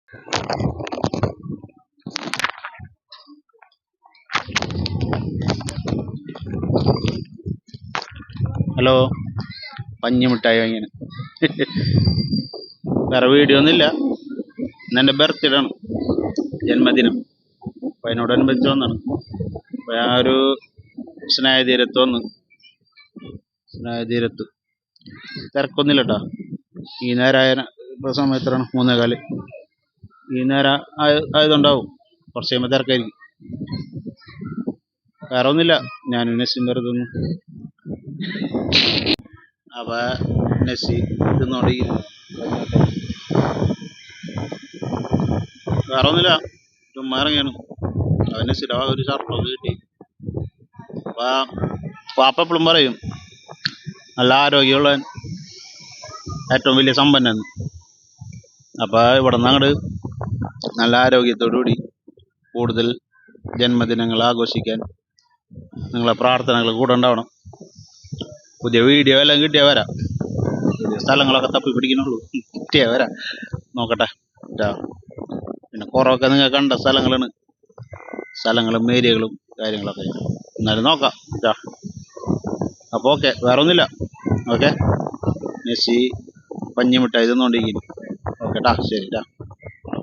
Hello, പഞ്ഞിമിഠായി വാങ്ങിയാണ്. വേറെ video ഒന്നുമില്ല. ഇന്നെൻ്റെ ബർത്ത്ഡേ ആണ്, ജന്മദിനം. അപ്പം അതിനോടനുബന്ധിച്ച് വന്നാണ്. അപ്പം ഞാൻ ഒരു സ്നേഹതീരത്ത് വന്ന്. സ്നേഹതീരത്ത് തിരക്കൊന്നുമില്ല കേട്ടോ. ഈ നേരമായ ഇപ്പോൾ സമയത്താണ് 3:15. ഈ നേരം ആയതുകൊണ്ടാവും കുറച്ച് കഴിയുമ്പോൾ തിരക്കായിരിക്കും. വേറെ ഒന്നുമില്ല, ഞാനും നെസ്സിയും വെറുതെ ഒന്നും. അപ്പം നെസ്സി തിന്നോണ്ട് വേറെ ഒന്നുമില്ല, ചുമ്മാ ഇറങ്ങിയാണ്. അവൻ നെസ്സിയുടെ ഒരു ഷർട്ടൊക്കെ കിട്ടി. അപ്പം പാപ്പ എപ്പോഴും പറയും നല്ല ആരോഗ്യമുള്ളവൻ ഏറ്റവും വലിയ സമ്പന്നൻ. അപ്പോൾ ഇവിടെ നിന്ന് അങ്ങോട്ട് നല്ല ആരോഗ്യത്തോടുകൂടി കൂടുതൽ ജന്മദിനങ്ങൾ ആഘോഷിക്കാൻ നിങ്ങളെ പ്രാർത്ഥനകൾ കൂടെ ഉണ്ടാവണം. പുതിയ വീഡിയോ എല്ലാം കിട്ടിയാൽ വരാം. പുതിയ സ്ഥലങ്ങളൊക്കെ തപ്പി പിടിക്കുന്നുള്ളൂ, കിട്ടിയാൽ വരാം. നോക്കട്ടെ. പിന്നെ കുറവൊക്കെ നിങ്ങൾ കണ്ട സ്ഥലങ്ങളും ഏരിയകളും കാര്യങ്ങളൊക്കെ. എന്നാലും നോക്കാം. അപ്പോൾ ഓക്കെ, വേറെ ഒന്നുമില്ല. ഓക്കെ, നെസ്സി പഞ്ഞിമിഠായി തിന്നുകൊണ്ടിരിക്കുന്നു. ഓക്കെ ട്ടാ, ശരി ട്ടാ.